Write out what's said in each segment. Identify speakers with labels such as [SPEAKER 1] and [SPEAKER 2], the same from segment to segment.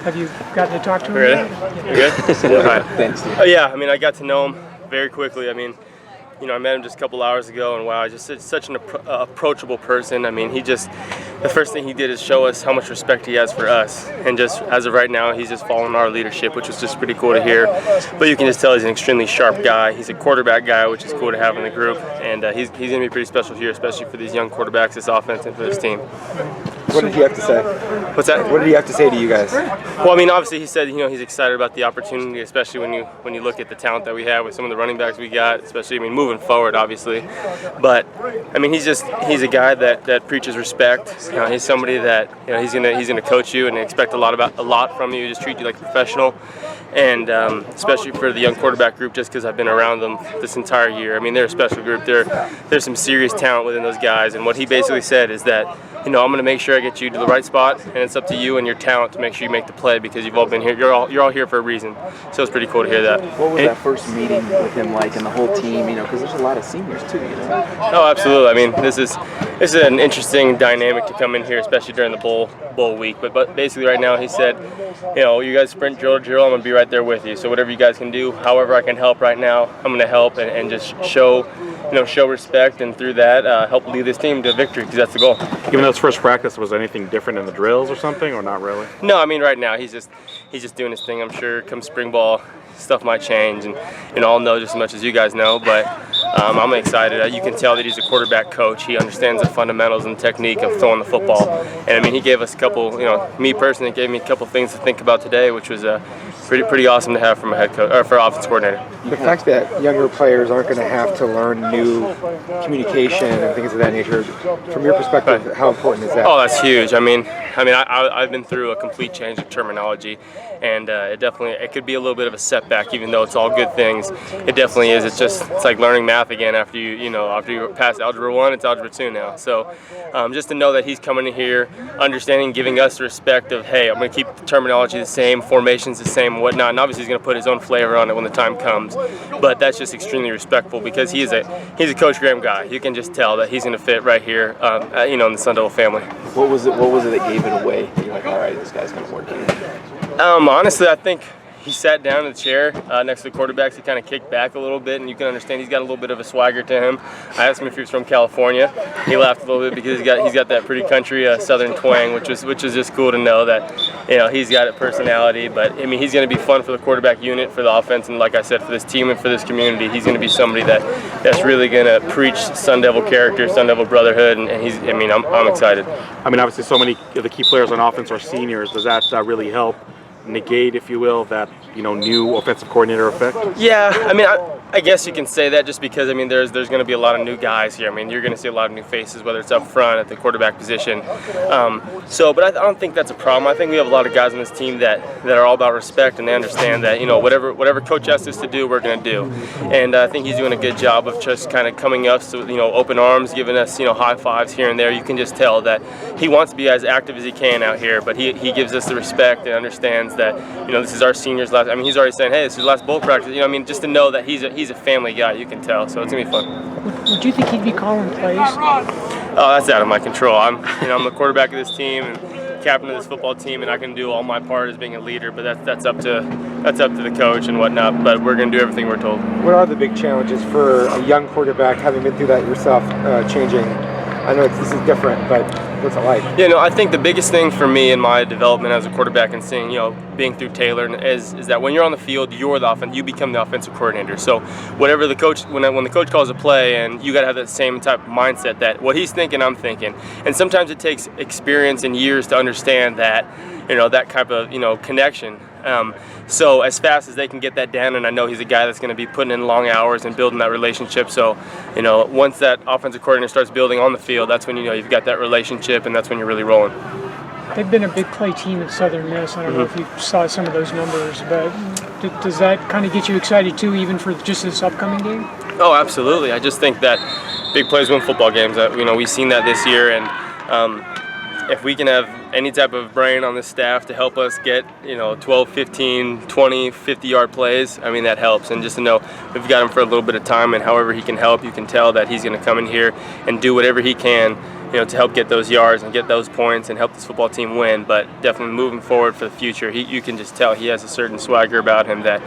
[SPEAKER 1] Have you gotten to talk to him?
[SPEAKER 2] Ready?
[SPEAKER 1] Yeah.
[SPEAKER 2] You good? All right.
[SPEAKER 3] Thanks.
[SPEAKER 2] Oh yeah, I mean, I got to know him very quickly. I mean, you know, I met him just a couple hours ago, and wow, just such an approachable person. I mean, the first thing he did is show us how much respect he has for us, and just as of right now, he's just following our leadership, which was just pretty cool to hear. But you can just tell he's an extremely sharp guy. He's a quarterback guy, which is cool to have in the group, and he's going to be pretty special here, especially for these young quarterbacks, this offense, and for this team.
[SPEAKER 3] What did he have to say?
[SPEAKER 2] What's that?
[SPEAKER 3] What did he have to say to you guys?
[SPEAKER 2] Well, I mean, obviously he said, you know, he's excited about the opportunity, especially when you look at the talent that we have with some of the running backs we got, especially, I mean, moving forward, obviously. But I mean, he's a guy that preaches respect. You know, he's somebody that, you know, he's gonna coach you and expect a lot from you. Just treat you like a professional. And especially for the young quarterback group, just because I've been around them this entire year. I mean, they're a special group. There's some serious talent within those guys. And what he basically said is that, you know, I'm going to make sure I get you to the right spot, and it's up to you and your talent to make sure you make the play, because you've all been here. You're all here for a reason. So it's pretty cool to hear that.
[SPEAKER 3] What was that first meeting with him like, and the whole team? You know, because there's a lot of seniors too. You know.
[SPEAKER 2] Oh, absolutely. I mean, this is an interesting dynamic to come in here, especially during the bowl week. But basically, right now, he said, you know, you guys sprint drill, I'm going to be right there with you. So whatever you guys can do, however I can help right now, I'm going to help and just show respect, and through that, help lead this team to victory, because that's the goal.
[SPEAKER 4] Given those first practice, was anything different in the drills or something, or not really?
[SPEAKER 2] No, I mean, right now he's just doing his thing. I'm sure come spring ball, stuff might change, and I'll know just as much as you guys know. But I'm excited. You can tell that he's a quarterback coach. He understands the fundamentals and technique of throwing the football. And I mean, he gave us a couple. You know, me personally, gave me a couple things to think about today, which was pretty awesome to have from a head coach or for offense coordinator.
[SPEAKER 5] The fact that younger players aren't going to have to learn new communication and things of that nature, from your perspective, how important is that?
[SPEAKER 2] Oh, that's huge. I mean, I've been through a complete change of terminology, and it could be a little bit of a setback, even though it's all good things. It definitely is. It's like learning math again after you pass Algebra 1, it's Algebra 2 now. So just to know that he's coming in here, understanding, giving us the respect of, hey, I'm going to keep the terminology the same, formations the same, and whatnot. And obviously he's going to put his own flavor on it when the time comes. But that's just extremely respectful, because he's a Coach Graham guy. You can just tell that he's going to fit right here, in the Sun Devil family.
[SPEAKER 3] What was it that gave it away? You're like, all right, this guy's going to work here.
[SPEAKER 2] Honestly, I think he sat down in the chair next to the quarterbacks. He kind of kicked back a little bit, and you can understand he's got a little bit of a swagger to him. I asked him if he was from California. He laughed a little bit, because he's got that pretty country southern twang, which is just cool to know that, you know, he's got a personality. But I mean, he's going to be fun for the quarterback unit, for the offense, and like I said, for this team and for this community. He's going to be somebody that's really going to preach Sun Devil character, Sun Devil brotherhood, and I'm excited.
[SPEAKER 4] I mean, obviously, so many of the key players on offense are seniors. Does that really help negate, if you will, that new offensive coordinator effect?
[SPEAKER 2] Yeah, I mean, I guess you can say that, just because, I mean, there's going to be a lot of new guys here. I mean, you're going to see a lot of new faces, whether it's up front at the quarterback position. But I don't think that's a problem. I think we have a lot of guys on this team that are all about respect, and they understand that, whatever coach asks us to do, we're going to do. And I think he's doing a good job of just kind of coming up, so, open arms, giving us, high fives here and there. You can just tell that he wants to be as active as he can out here, but he gives us the respect and understands that, this is our seniors' last. I mean, he's already saying, hey, this is his last bowl practice. Just to know that he's a family guy, you can tell. So it's gonna be fun.
[SPEAKER 1] Would you think he'd be calling plays?
[SPEAKER 2] Oh, that's out of my control. I'm the quarterback of this team and captain of this football team, and I can do all my part as being a leader. But that's up to the coach and whatnot. But we're gonna do everything we're told.
[SPEAKER 5] What are the big challenges for a young quarterback, having been through that yourself, changing? I know this is different, but what's it like?
[SPEAKER 2] I think the biggest thing for me in my development as a quarterback and seeing, being through Taylor is that when you're on the field, you become the offensive coordinator. So whatever the coach, when the coach calls a play, and you got to have that same type of mindset that what he's thinking, I'm thinking. And sometimes it takes experience and years to understand that, that type of, connection. So as fast as they can get that down, and I know he's a guy that's going to be putting in long hours and building that relationship. So, once that offensive coordinator starts building on the field, that's when you've got that relationship, and that's when you're really rolling.
[SPEAKER 1] They've been a big play team at Southern Miss. I don't know if you saw some of those numbers, but does that kind of get you excited too, even for just this upcoming game?
[SPEAKER 2] Oh, absolutely. I just think that big plays win football games. We've seen that this year, and if we can have any type of brain on this staff to help us get 12, 15, 20, 50-yard plays, I mean, that helps. And just to know we've got him for a little bit of time, and however he can help, you can tell that he's going to come in here and do whatever he can to help get those yards and get those points and help this football team win. But definitely moving forward for the future, you can just tell he has a certain swagger about him that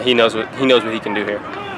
[SPEAKER 2] he knows what he can do here.